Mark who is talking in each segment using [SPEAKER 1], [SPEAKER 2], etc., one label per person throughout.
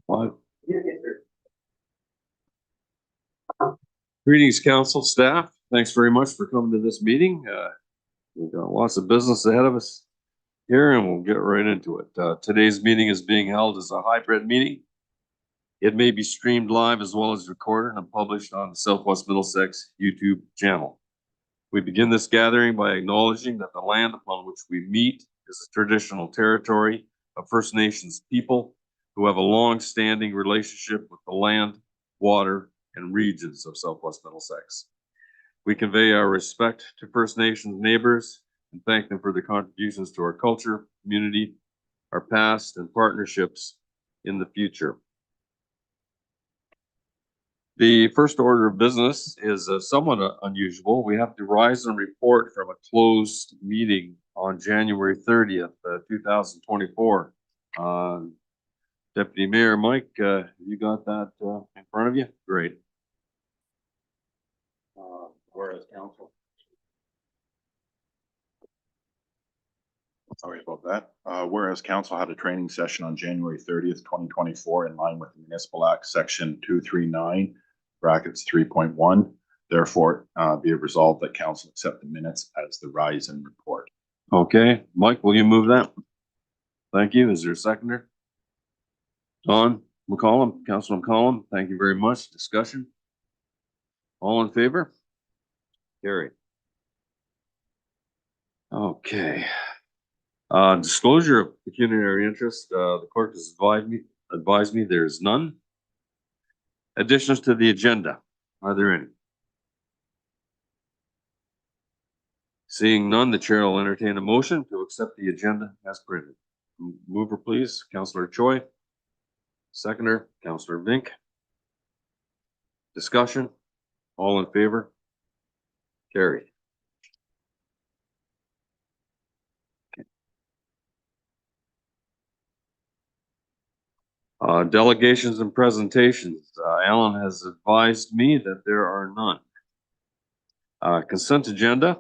[SPEAKER 1] What? Greetings, council staff. Thanks very much for coming to this meeting. We've got lots of business ahead of us here and we'll get right into it. Today's meeting is being held as a hybrid meeting. It may be streamed live as well as recorded and published on the Southwest Middlesex YouTube channel. We begin this gathering by acknowledging that the land upon which we meet is a traditional territory of First Nations people who have a long-standing relationship with the land, water, and regions of Southwest Middlesex. We convey our respect to First Nations neighbors and thank them for their contributions to our culture, community, our past, and partnerships in the future. The first order of business is somewhat unusual. We have to rise and report from a closed meeting on January 30th, 2024. Deputy Mayor Mike, you got that in front of you? Great.
[SPEAKER 2] Whereas council. Sorry about that. Whereas council had a training session on January 30th, 2024 in line with the Municipal Act section 239 brackets 3.1. Therefore, be it resolved that council accept the minutes as the rise and report.
[SPEAKER 1] Okay, Mike, will you move that? Thank you. Is there a seconder? Don McCollum, Councilor McCollum, thank you very much. Discussion? All in favor? Carried. Okay. Disclosure of pecuniary interest. The clerk has advised me there is none. Additions to the agenda. Are there any? Seeing none, the chair will entertain a motion to accept the agenda as printed. Mover, please, Councilor Choi. Seconder, Councilor Vink. Discussion? All in favor? Carried. Delegations and presentations. Alan has advised me that there are none. Consent agenda.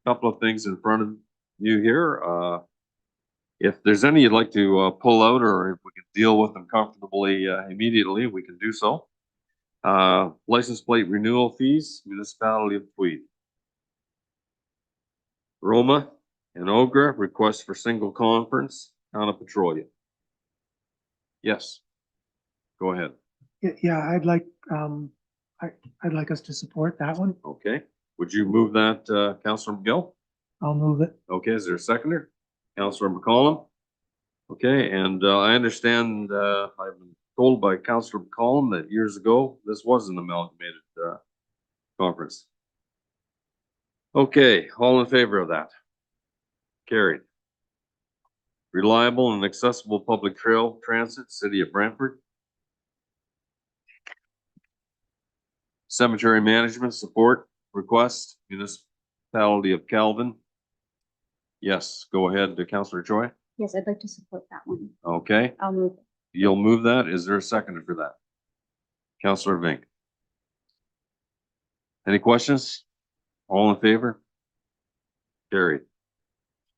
[SPEAKER 1] A couple of things in front of you here. If there's any you'd like to pull out, or if we can deal with them comfortably immediately, we can do so. License plate renewal fees, Municipality of Tweed. Roma and Ogra request for single conference, Town of Petroleum. Yes, go ahead.
[SPEAKER 3] Yeah, I'd like us to support that one.
[SPEAKER 1] Okay, would you move that, Councilor McGill?
[SPEAKER 3] I'll move it.
[SPEAKER 1] Okay, is there a seconder? Councilor McCollum? Okay, and I understand I've been told by Councilor McCollum that years ago this was an amalgamated conference. Okay, all in favor of that? Carried. Reliable and accessible public trail transit, City of Brantford. Cemetery management support request, Municipality of Calvin. Yes, go ahead, Councilor Choi.
[SPEAKER 4] Yes, I'd like to support that one.
[SPEAKER 1] Okay.
[SPEAKER 4] I'll move it.
[SPEAKER 1] You'll move that. Is there a seconder for that? Councilor Vink. Any questions? All in favor? Carried.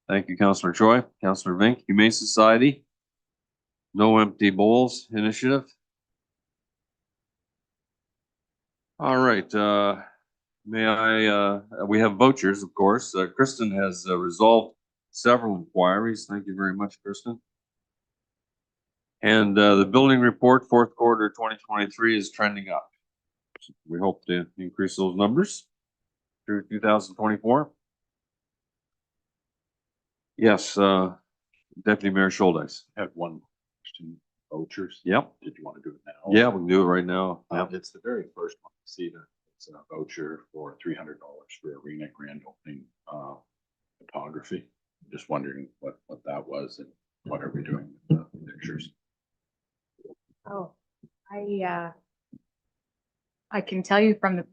[SPEAKER 1] Thank you, Councilor Choi. Councilor Vink, Humane Society. No Empty Bowls Initiative. All right. We have vouchers, of course. Kristen has resolved several inquiries. Thank you very much, Kristen. And the building report, fourth quarter 2023 is trending up. We hope to increase those numbers through 2024. Yes, Deputy Mayor Scholdex.
[SPEAKER 2] I had one question. Vouchers.
[SPEAKER 1] Yep.
[SPEAKER 2] Did you want to do it now?
[SPEAKER 1] Yeah, we can do it right now. Yep.
[SPEAKER 2] It's the very first one. See that it's a voucher for $300 for arena grand opening photography. I'm just wondering what that was and what are we doing with the pictures?
[SPEAKER 5] Oh, I can tell you from the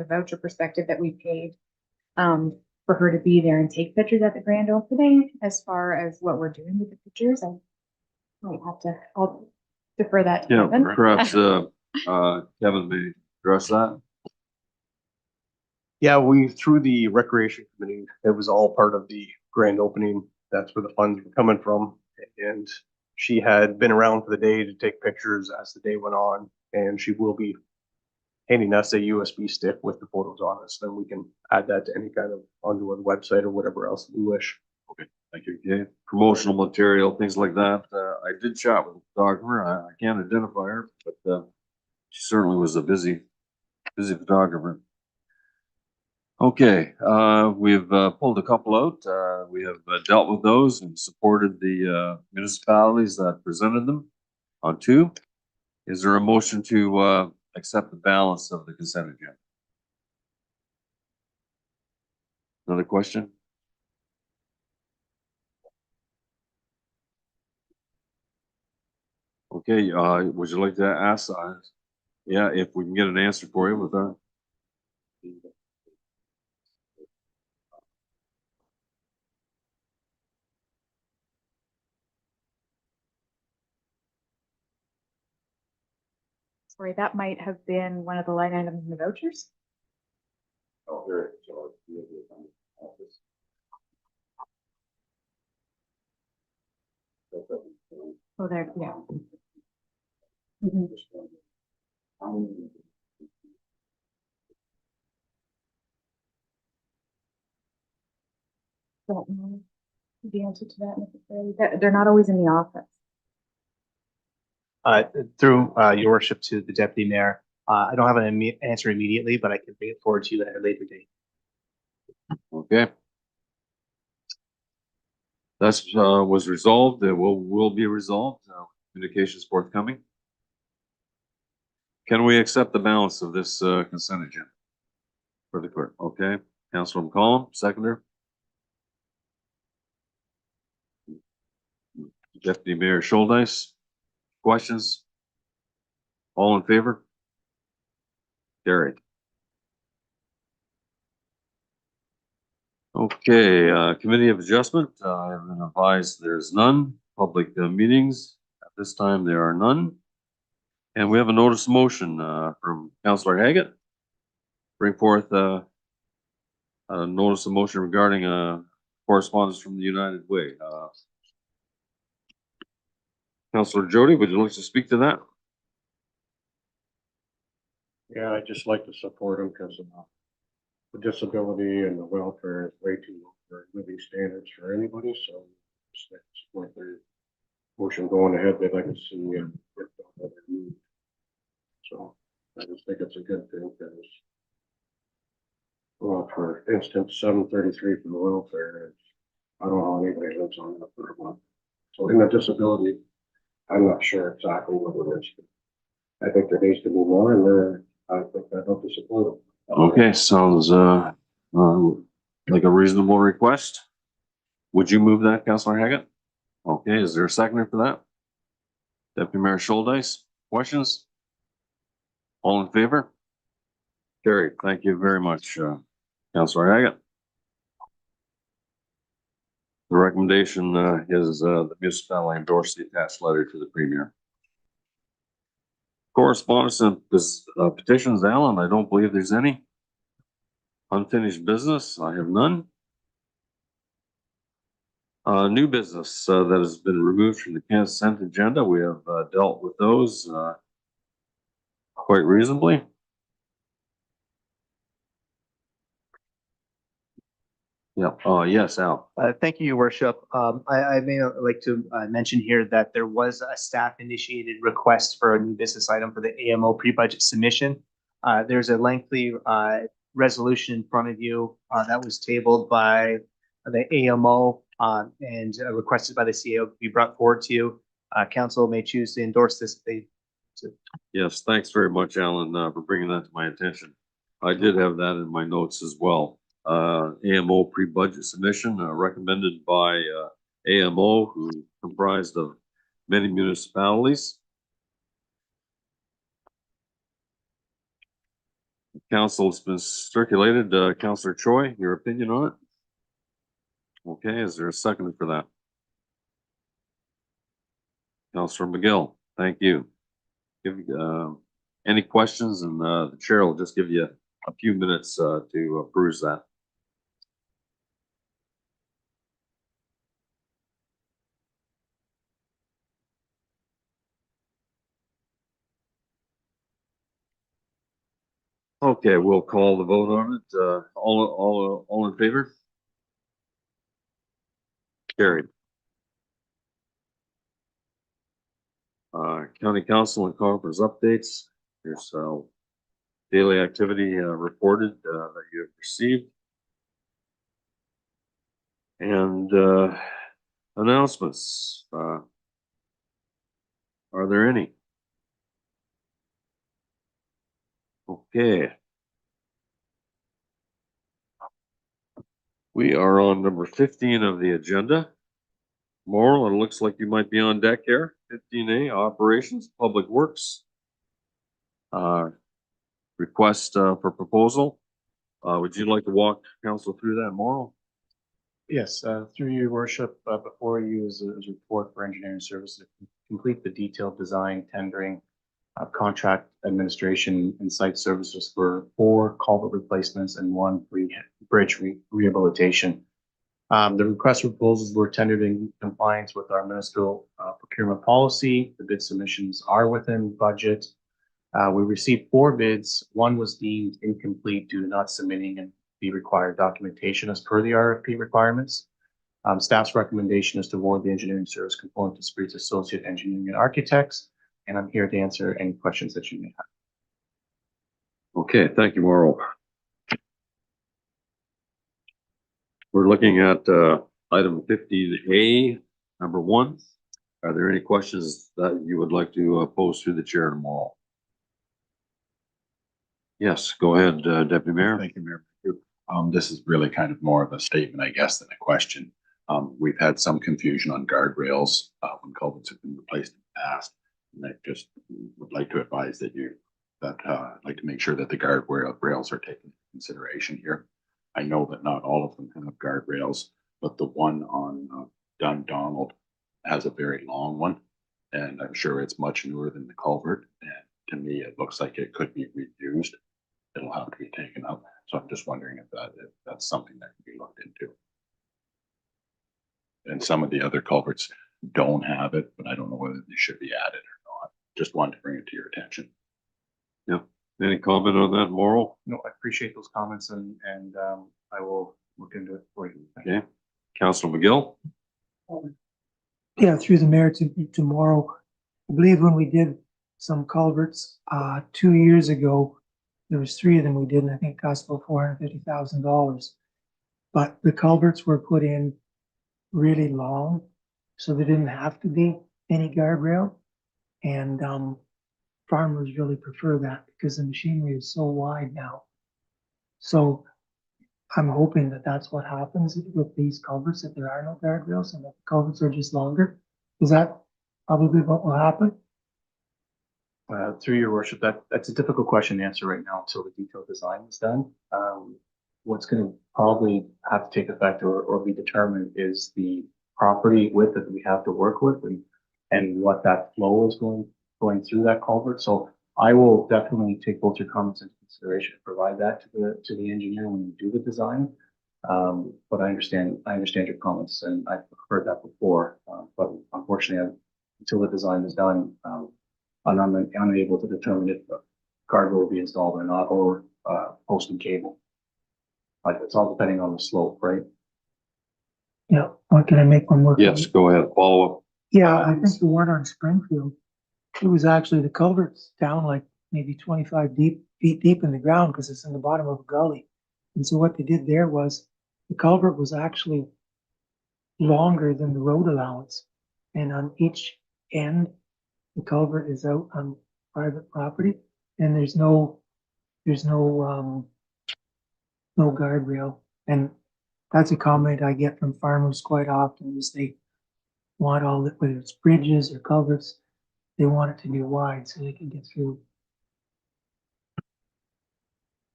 [SPEAKER 5] voucher perspective that we paid for her to be there and take pictures at the grand opening. As far as what we're doing with the pictures, I'll defer that to Kevin.
[SPEAKER 1] Perhaps Kevin may address that.
[SPEAKER 6] Yeah, through the recreation committee, it was all part of the grand opening. That's where the funds were coming from. And She had been around for the day to take pictures as the day went on, and she will be handing us a USB stick with the photos on it, so then we can add that to any kind of onto the website or whatever else we wish.
[SPEAKER 2] Thank you.
[SPEAKER 1] Okay, promotional material, things like that. I did chat with the photographer. I can't identify her, but she certainly was a busy photographer. Okay, we've pulled a couple out. We have dealt with those and supported the municipalities that presented them on two. Is there a motion to accept the balance of the consent agenda? Another question? Okay, would you like to ask? Yeah, if we can get an answer for you with that.
[SPEAKER 5] Sorry, that might have been one of the line items in the vouchers.
[SPEAKER 2] Oh, here.
[SPEAKER 5] Oh, there, yeah. Mhm. Don't know the answer to that necessarily. They're not always in the office.
[SPEAKER 7] Through your worship to the deputy mayor, I don't have an answer immediately, but I can bring it forward to you at a later date.
[SPEAKER 1] Okay. That's was resolved. It will be resolved. Communications forthcoming. Can we accept the balance of this consent agenda for the clerk? Okay, Councilor McCollum, seconder. Deputy Mayor Schuldice. Questions? All in favor? Carried. Okay, Committee of Adjustment, I have been advised there's none. Public meetings, at this time there are none. And we have a notice of motion from Councilor Haggett. Bring forth a notice of motion regarding correspondence from the United Way. Councilor Jody, would you like to speak to that?
[SPEAKER 6] Yeah, I'd just like to support them because the disability and the welfare is way too low for living standards for anybody, so just like to support their motion going ahead. They'd like to see so I just think it's a good thing because, well, for instance, 733 for the welfare, I don't know how anybody lives on that for a month. So in the disability, I'm not sure exactly what it is. I think there needs to be more, and I think I'd love to support it.
[SPEAKER 1] Okay, sounds like a reasonable request. Would you move that, Councilor Haggett? Okay, is there a seconder for that? Deputy Mayor Schuldice, questions? All in favor? Carried. Thank you very much, Councilor Haggett. The recommendation is the municipality endorse the attached letter to the Premier. Correspondence and petitions, Alan, I don't believe there's any. Unfinished business, I have none. New business that has been removed from the consent agenda, we have dealt with those quite reasonably. Yeah, yes, Al.
[SPEAKER 7] Thank you, your worship. I may like to mention here that there was a staff initiated request for a new business item for the AMO pre-budget submission. There's a lengthy resolution in front of you that was tabled by the AMO and requested by the CEO to be brought forward to you. Council may choose to endorse this if they.
[SPEAKER 1] Yes, thanks very much, Alan, for bringing that to my attention. I did have that in my notes as well. AMO pre-budget submission recommended by AMO, who comprised of many municipalities. Council's been circulated. Councilor Choi, your opinion on it? Okay, is there a second for that? Councilor McGill, thank you. Give any questions, and the chair will just give you a few minutes to peruse that. Okay, we'll call the vote on it. All in favor? Carried. County council and conference updates. Here's, daily activity, reported, that you have received. And, announcements, are there any? Okay. We are on number 15 of the agenda. Morrell, it looks like you might be on deck here. 15A, operations, public works. Request, for proposal. Would you like to walk council through that, Morrell?
[SPEAKER 7] Yes, through your worship, before you is a report for engineering services, to complete the detailed design, tendering, contract administration and site services for 4 culvert replacements and 1 bridge rehabilitation. The request proposals were tendered in compliance with our municipal procurement policy. The bid submissions are within budget. We received 4 bids. 1 was deemed incomplete due to not submitting and the required documentation as per the RFP requirements. Staff's recommendation is to award the engineering service component to Spreed's Associate Engineering and Architects, and I'm here to answer any questions that you may have.
[SPEAKER 1] Okay, thank you, Morrell. We're looking at, item 15A, number 1. Are there any questions that you would like to pose through the chair to Morrell? Yes, go ahead, Deputy Mayor.
[SPEAKER 2] Thank you, Mayor. This is really kind of more of a statement, I guess, than a question. We've had some confusion on guardrails, when culverts have been replaced in the past. And I just would like to advise that I'd like to make sure that the guardrails are taken into consideration here. I know that not all of them have guardrails, but the one on Dundonald has a very long one. And I'm sure it's much newer than the culvert. And to me, it looks like it could be reused. It'll have to be taken up. So I'm just wondering if that's something that can be looked into. And some of the other culverts don't have it, but I don't know whether they should be added or not. Just wanted to bring it to your attention.
[SPEAKER 1] Any comment on that, Morrell?
[SPEAKER 7] No, I appreciate those comments and I will look into it for you.
[SPEAKER 1] Okay. Councilor McGill?
[SPEAKER 3] Yeah, through the mayor to tomorrow. I believe when we did some culverts, 2 years ago, there was 3 of them we did, and I think it cost about $450,000. But the culverts were put in really long, so there didn't have to be any guardrail. And, farmers really prefer that because the machinery is so wide now. So I'm hoping that that's what happens with these culverts, that there are no guardrails and that the culverts are just longer. Is that probably what will happen?
[SPEAKER 7] Through your worship, that's a difficult question to answer right now until the detailed design is done. What's going to probably have to take effect or be determined is the property width that we have to work with and what that flow is going through that culvert. So I will definitely take both your comments into consideration, provide that to the engineer when you do the design. But I understand your comments, and I've heard that before. But unfortunately, until the design is done, I'm unable to determine if the guardrail will be installed or not, or post and cable. Like, it's all depending on the slope, right?
[SPEAKER 3] Yeah, or can I make one more?
[SPEAKER 1] Yes, go ahead. Follow up.
[SPEAKER 3] Yeah, I think the one on Springfield, it was actually the culvert's down like maybe 25 feet deep in the ground because it's in the bottom of a gully. And so what they did there was the culvert was actually longer than the road allowance. And on each end, the culvert is out on private property and there's no guardrail. And that's a comment I get from farmers quite often is they want all the, whether it's bridges or culverts, they want it to be wide so they can get through.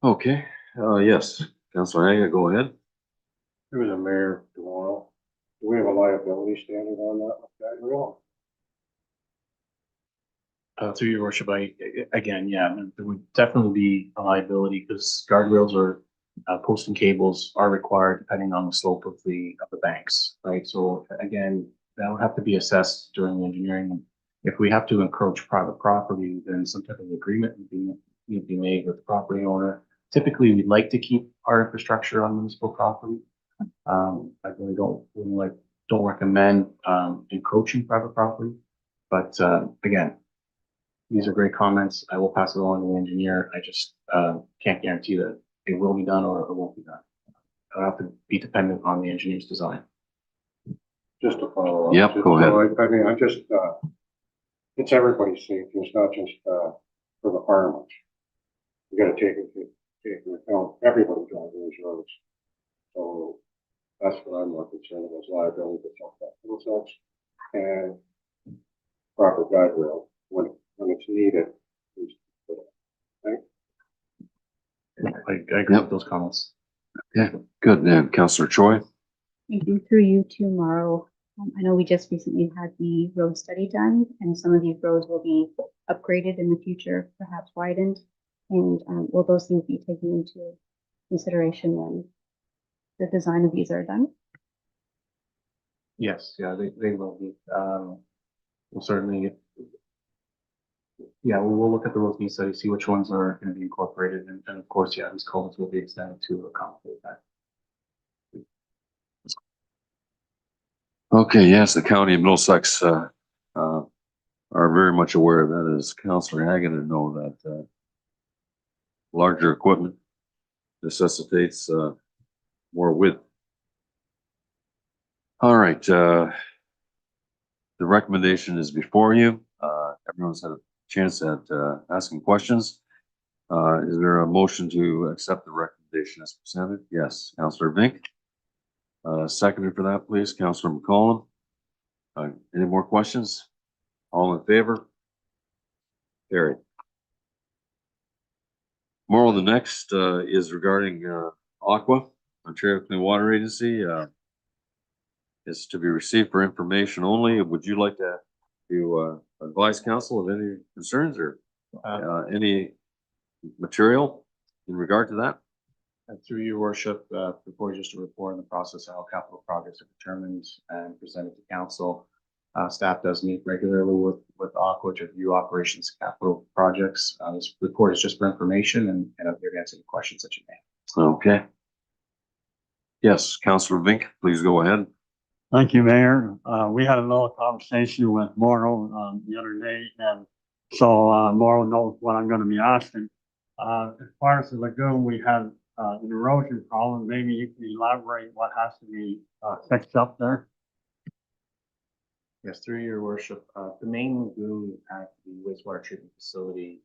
[SPEAKER 1] Okay, yes, Councilor Haga, go ahead.
[SPEAKER 6] Through the mayor tomorrow. Do we have a liability standard on that guardrail?
[SPEAKER 7] Through your worship, there would definitely be a liability because guardrails or post and cables are required depending on the slope of the banks, right? So again, that would have to be assessed during the engineering. If we have to encroach private property, then some type of agreement would be need to be made with the property owner. Typically, we'd like to keep our infrastructure on municipal property. I really don't recommend, encroaching private property. But, again, these are great comments. I will pass it along to the engineer. I just, can't guarantee that it will be done or it won't be done. I'll have to be dependent on the engineer's design.
[SPEAKER 6] Just to follow up.
[SPEAKER 1] Yep, go ahead.
[SPEAKER 6] I mean, it's everybody's safety. It's not just, for the firemen. You gotta take into account everybody driving these roads. So that's what I'm more concerned about, is liability to Middlesex and proper guide rail when it's needed.
[SPEAKER 7] I agree with those comments.
[SPEAKER 1] Good. And Councillor Choi?
[SPEAKER 4] Thank you. Through you tomorrow. I know we just recently had the road study done, and some of these roads will be upgraded in the future, perhaps widened. And will those things be taken into consideration when the design of these are done?
[SPEAKER 7] Yes, yeah, they will be. We'll certainly, yeah, we'll look at the road needs study, see which ones are going to be incorporated, and of course, yeah, these culverts will be extended to accommodate that.
[SPEAKER 1] Okay, yes, the county of Middlesex, are very much aware of that, as Councillor Hagan to know that, larger equipment necessitates, more width. All right, the recommendation is before you. Everyone's had a chance at, asking questions. Is there a motion to accept the recommendation as presented? Yes, Councillor Vink. Seconded for that, please, Councillor McCollum. Any more questions? All in favor? Carried. Moral, the next, is regarding, Aqua, Ontario Clean Water Agency, is to be received for information only. Would you like to advise council of any concerns or, any material in regard to that?
[SPEAKER 7] Through your worship, before just a report on the process of how capital projects are determined and presented to council. Staff does meet regularly with Aqua to review operations capital projects. This report is just for information, and I'm here to answer the questions that you may have.
[SPEAKER 1] Okay. Yes, Councillor Vink, please go ahead.
[SPEAKER 8] Thank you, Mayor. We had a little conversation with Morrow, the other day, and so, Morrow knows what I'm gonna be asking. As far as the lagoon, we had, an erosion problem. Maybe you can elaborate what has to be, fixed up there?
[SPEAKER 7] Yes, through your worship, the main lagoon at the wastewater treatment facility,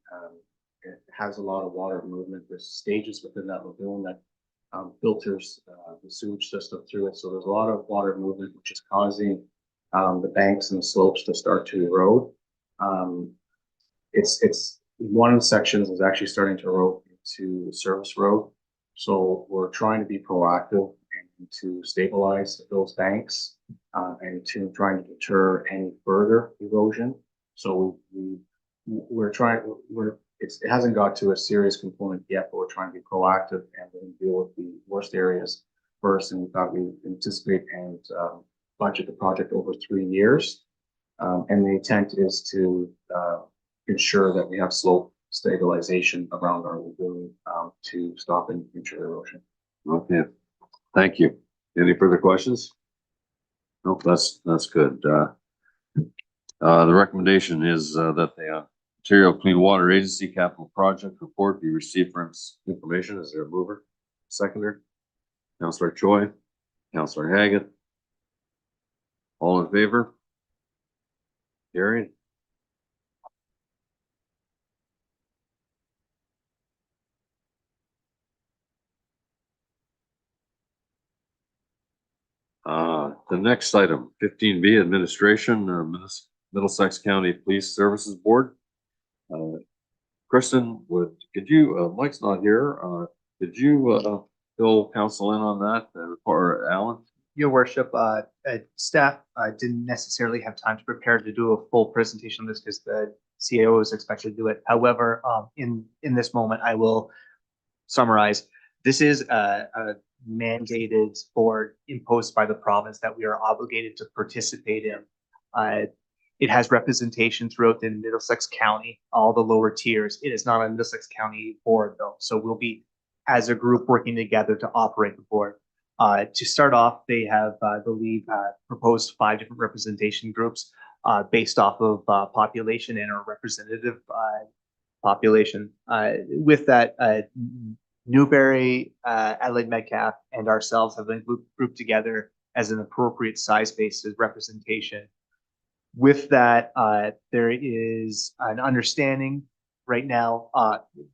[SPEAKER 7] it has a lot of water movement. There's stages within that lagoon that filters the sewage system through it. So there's a lot of water movement, which is causing the banks and the slopes to start to erode. It's one of the sections is actually starting to erode into the service road. So we're trying to be proactive and to stabilize those banks and to trying to deter any further erosion. So it hasn't got to a serious component yet, but we're trying to be proactive and then deal with the worst areas first. And we thought we anticipate and budget the project over 3 years. And the intent is to ensure that we have slope stabilization around our lagoon to stop any future erosion.
[SPEAKER 1] Okay, thank you. Any further questions? Nope, that's good. The recommendation is that the Ontario Clean Water Agency Capital Project Report be received for information. Is there a mover? Seconder? Councillor Choi? Councillor Haggett? All in favor? Carried. The next item, 15B, Administration, Middlesex County Police Services Board. Kristen, could you, Mike's not here, could you fill council in on that, or Alan?
[SPEAKER 7] Your worship, staff didn't necessarily have time to prepare to do a full presentation on this because the CAO is expected to do it. However, in this moment, I will summarize. This is a mandated or imposed by the province that we are obligated to participate in. It has representation throughout the Middlesex County, all the lower tiers. It is not a Middlesex County board though. So we'll be, as a group, working together to operate the board. To start off, they have, I believe, proposed 5 different representation groups based off of population and our representative population. With that, Newberry, Adelaide Metcalf, and ourselves have been grouped together as an appropriate size basis representation. With that, there is an understanding right now,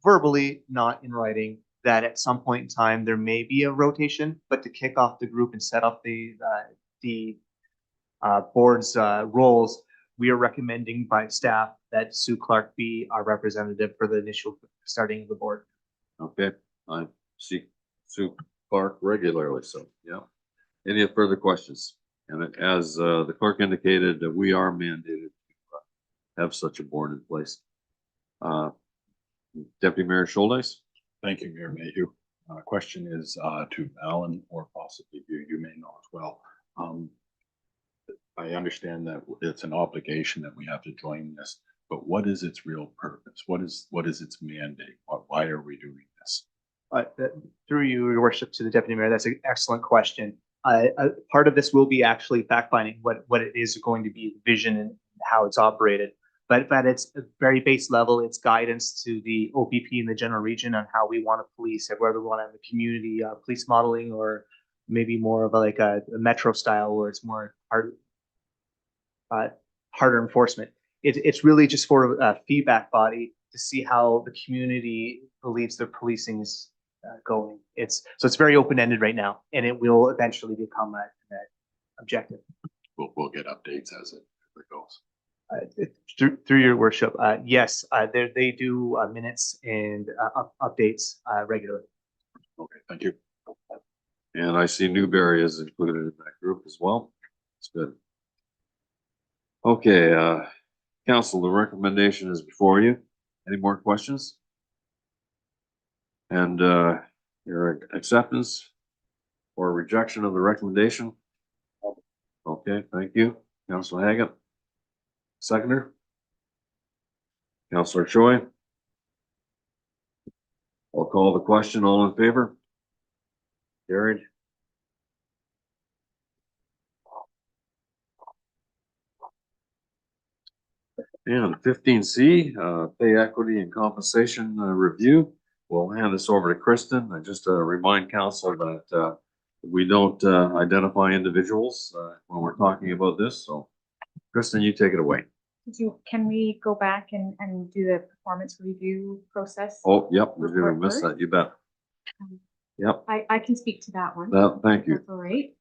[SPEAKER 7] verbally, not in writing, that at some point in time there may be a rotation, but to kick off the group and set up the board's roles, we are recommending by staff that Sue Clark be our representative for the initial starting of the board.
[SPEAKER 1] Okay, I see Sue Clark regularly, so, yeah. Any further questions? And as the clerk indicated, that we are mandated to have such a board in place. Deputy Mayor Schuldeis?
[SPEAKER 2] Thank you, Mayor Mayhew. Question is to Alan or possibly you may know as well. I understand that it's an obligation that we have to join this, but what is its real purpose? What is its mandate? Why are we doing this?
[SPEAKER 7] Through you, Your Worship, to the Deputy Mayor, that's an excellent question. Part of this will be actually fact finding what it is going to be, the vision and how it's operated. But at its very base level, it's guidance to the OPP in the general region on how we want to police, and whether we want to have a community police modeling, or maybe more of a metro style where it's more harder enforcement. It's really just for a feedback body to see how the community believes their policing is going. It's very open ended right now, and it will eventually become that objective.
[SPEAKER 2] We'll get updates as it goes.
[SPEAKER 7] Through Your Worship, yes, they do minutes and updates regularly.
[SPEAKER 2] Okay, thank you.
[SPEAKER 1] And I see Newberry is included in that group as well. It's good. Okay, council, the recommendation is before you. Any more questions? And your acceptance or rejection of the recommendation? Okay, thank you. Councilor Haggett. Seconder? Councilor Choi? I'll call the question. All in favor? Carried. And 15C, pay equity and compensation review. We'll hand this over to Kristen. And just to remind council that we don't identify individuals when we're talking about this. So Kristen, you take it away.
[SPEAKER 5] Can we go back and do the performance review process?
[SPEAKER 1] Oh, yep, we're gonna
[SPEAKER 5] Report
[SPEAKER 1] miss that.
[SPEAKER 5] first?
[SPEAKER 1] You bet.
[SPEAKER 5] Um,
[SPEAKER 1] Yep,
[SPEAKER 5] I can speak to that one.
[SPEAKER 1] thank you.
[SPEAKER 5] That's all right.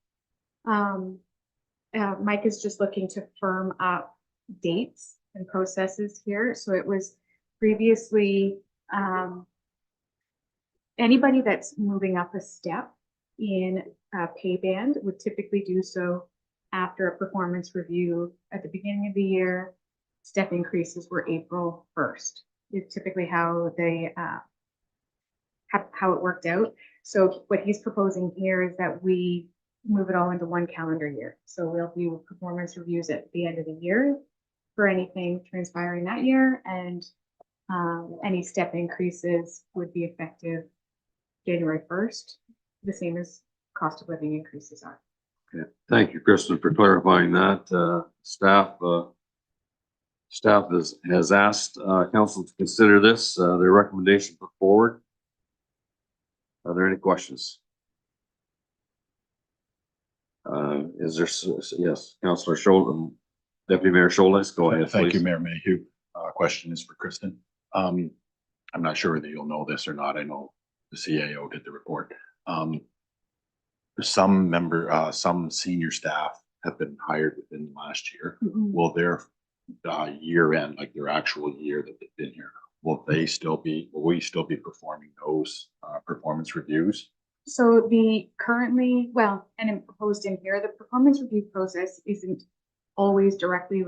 [SPEAKER 5] Mike is just looking to firm up dates and processes here. So it was previously, anybody that's moving up a step in a pay band would typically do so after a performance review at the beginning of the year. Step increases were April 1st. It's typically how they, how it worked out. So what he's proposing here is that we move it all into one calendar year. So we'll do performance reviews at the end of the year for anything transpiring that year, and any step increases would be effective January 1st, the same as cost of living increases are.
[SPEAKER 1] Okay. Thank you, Kristen, for clarifying that. Staff has asked council to consider this, their recommendation put forward. Are there any questions? Is there, yes, Councilor Scholz, Deputy Mayor Scholz, go ahead,
[SPEAKER 2] Thank you,
[SPEAKER 1] please.
[SPEAKER 2] Mayor Mayhew. Question is for Kristen. I'm not sure whether you'll know this or not. I know the CAO did the report. Some senior staff have been hired within the last year. Will their year end, like their actual year that they've been here, will we still be performing those performance reviews?
[SPEAKER 5] So the currently, well, and in proposed in here, the performance review process isn't always directly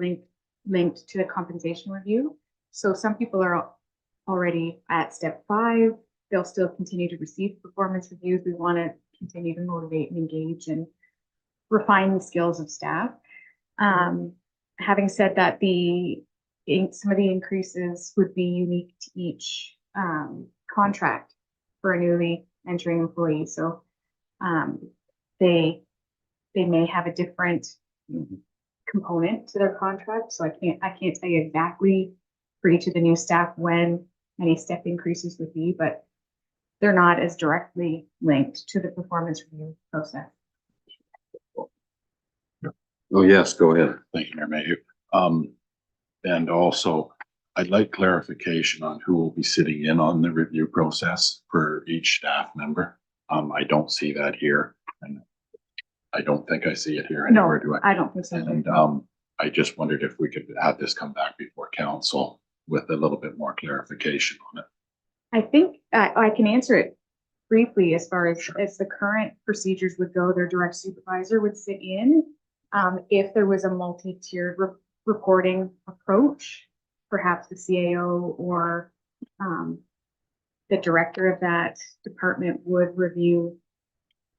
[SPEAKER 5] linked to the compensation review. So some people are already at step 5. They'll still continue to receive performance reviews. We want to continue to motivate and engage and refine the skills of staff. having said that, some of the increases would be unique to each contract for a newly entering employee. So they may have a different component to their contract. So I can't tell you exactly for each of the new staff when any step increases would be, but they're not as directly linked to the performance review process.
[SPEAKER 1] Oh, yes, go ahead.
[SPEAKER 2] Thank you, Mayor Mayhew. And also, I'd like clarification on who will be sitting in on the review process for each staff member. I don't see that here, and I don't think I see it here anywhere, do I?
[SPEAKER 5] I don't think so.
[SPEAKER 2] And I just wondered if we could have this come back before council with a little bit more clarification on it.
[SPEAKER 5] I think I can answer it briefly as far as the current procedures would go. Their direct supervisor would sit in. If there was a multi-tiered reporting approach, perhaps the CAO or the director of that department would review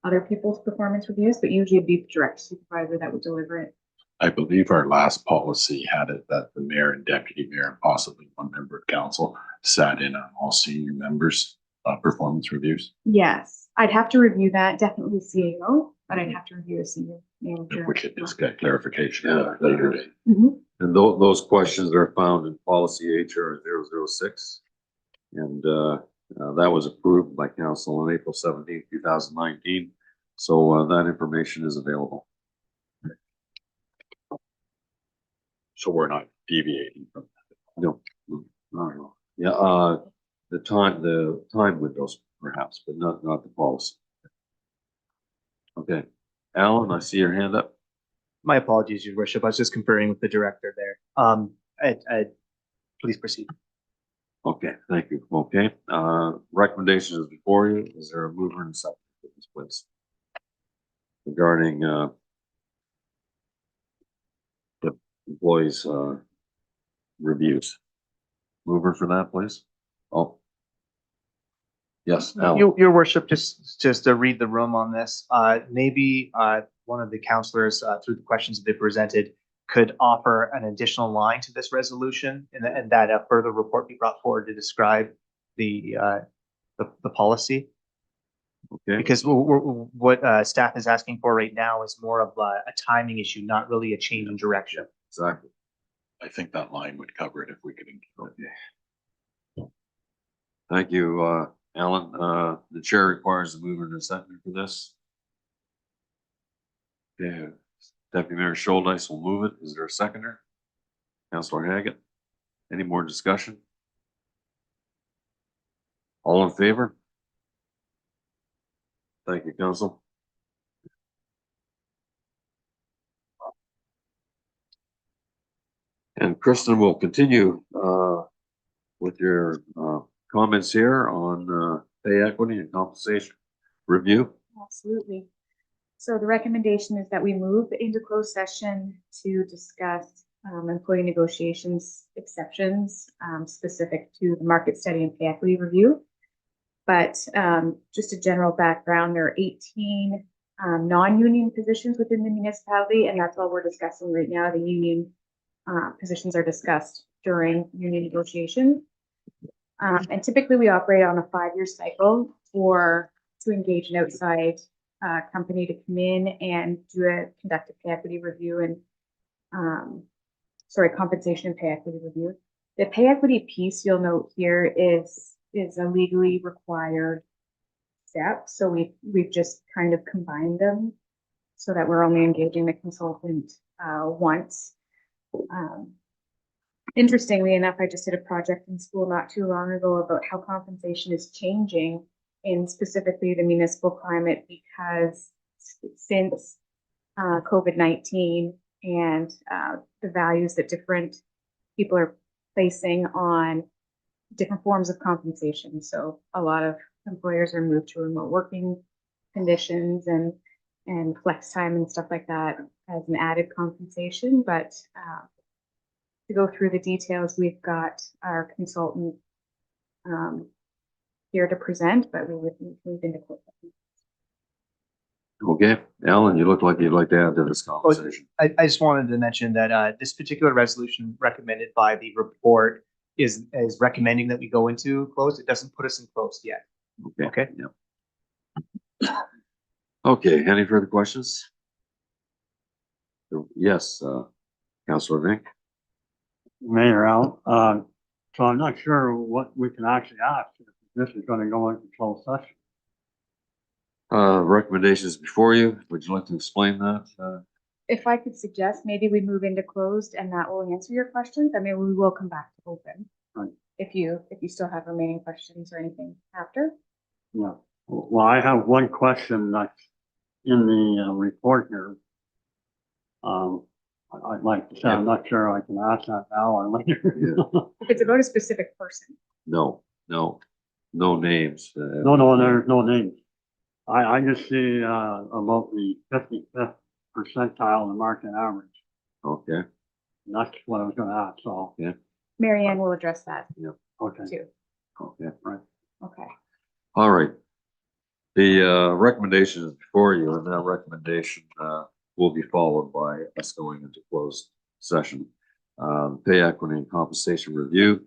[SPEAKER 5] other people's performance reviews, but usually it'd be the direct supervisor that would deliver it.
[SPEAKER 2] I believe our last policy had it that the mayor and deputy mayor and possibly one member of council sat in on all senior members' performance reviews.
[SPEAKER 5] Yes, I'd have to review that, definitely CAO, but I'd have to review a senior manager.
[SPEAKER 2] If we could just get clarification at a later date.
[SPEAKER 5] Mhm.
[SPEAKER 1] And those questions are found in policy HR 006. And that was approved by council on April 17th, 2019. So that information is available.
[SPEAKER 2] So we're not deviating from that.
[SPEAKER 1] No, no. Yeah, the time windows perhaps, but not the policy. Okay, Alan, I see your hand up.
[SPEAKER 7] My apologies, Your Worship. I was just conferring with the director there. Please proceed.
[SPEAKER 1] Okay, thank you. Okay, recommendations is before you. Is there a mover and second for this, please? Regarding the employees' reviews. Mover for that, please. Oh. Yes, Alan.
[SPEAKER 7] Your Worship, just to read the room on this, maybe one of the councillors, through the questions that they presented, could offer an additional line to this resolution, and that a further report be brought forward to describe the policy.
[SPEAKER 1] Okay.
[SPEAKER 7] Because what staff is asking for right now is more of a timing issue, not really a change in direction.
[SPEAKER 1] Exactly.
[SPEAKER 2] I think that line would cover it if we could include it.
[SPEAKER 1] Okay. Thank you, Alan. The chair requires a mover and a seconder for this. Okay, Deputy Mayor Schuldice will move it. Is there a seconder? Councilor Haggett. Any more discussion? All in favor? Thank you, Council. And Kristen will continue with your comments here on pay equity and compensation review.
[SPEAKER 5] Absolutely. So the recommendation is that we move into closed session to discuss employee negotiations exceptions specific to the market study and pay equity review. But just a general background, there are 18 non-union positions within the municipality, and that's all we're discussing right now. The union positions are discussed during union negotiations. And typically we operate on a 5-year cycle to engage an outside company to come in and conduct a pay equity review and compensation and pay equity review. The pay equity piece you'll note here is a legally required step. So we've just kind of combined them so that we're only engaging the consultant once. Interestingly enough, I just did a project in school not too long ago about how compensation is changing in specifically the municipal climate, because since COVID-19 and the values that different people are placing on different forms of compensation. So a lot of employers are moved to remote working conditions and flex time and stuff like that as an added compensation. But to go through the details, we've got our consultant here to present, but we would move into closed session.
[SPEAKER 1] Okay, Alan, you look like you'd like to add to this conversation.
[SPEAKER 7] I just wanted to mention that this particular resolution recommended by the report is recommending that we go into closed. It doesn't put us in closed yet. Okay.
[SPEAKER 1] Yeah. Okay, any further questions? Yes, Councilor Vink.
[SPEAKER 8] Mayor Al, so I'm not sure what we can actually ask if this is gonna go into closed session.
[SPEAKER 1] Recommendations before you. Would you like to explain that?
[SPEAKER 5] If I could suggest, maybe we move into closed and that will answer your questions. I mean, we will come back to open.
[SPEAKER 8] Right.
[SPEAKER 5] If you still have remaining questions or anything after.
[SPEAKER 8] Yeah, well, I have one question that's in the report here. I'd like to say, I'm not sure I can ask that now or later.
[SPEAKER 5] If it's about a specific person.
[SPEAKER 1] No names.
[SPEAKER 8] No, there's no names. I just see, about the 55th percentile of the market average.
[SPEAKER 1] Okay,
[SPEAKER 8] And that's what I was gonna ask, so,
[SPEAKER 1] yeah,
[SPEAKER 5] Mary Ann will address that
[SPEAKER 8] okay,
[SPEAKER 5] too.
[SPEAKER 1] okay.
[SPEAKER 8] right.
[SPEAKER 5] Okay.
[SPEAKER 1] All right. The recommendation is before you, and that recommendation will be followed by us going into closed session. Pay equity and compensation review.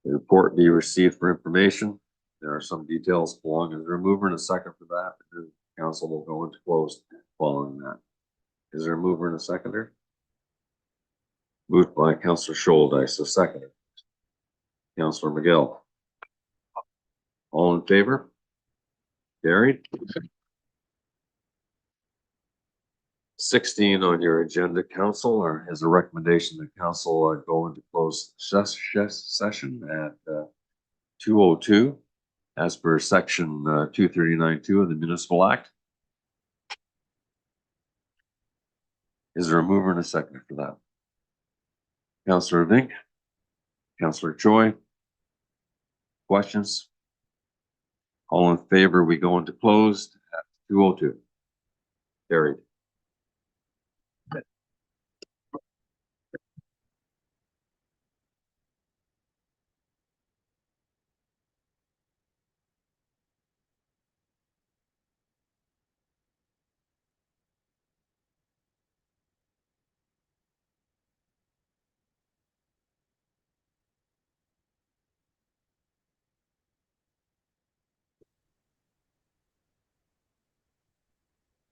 [SPEAKER 1] The report be received for information. There are some details belonging to the remover and a second for that. And council will go into closed following that. Is there a mover and a seconder? Moved by Councillor Scholdice, a seconder. Councillor McGill. All in favor? Carried. 16 on your agenda, council, or is a recommendation that council go into closed session at 2:02 as per section 239(2) of the Municipal Act. Is there a mover and a seconder for that? Councillor Vink, Councillor Choi. Questions? All in favor, we go into closed at 2:02. Carried.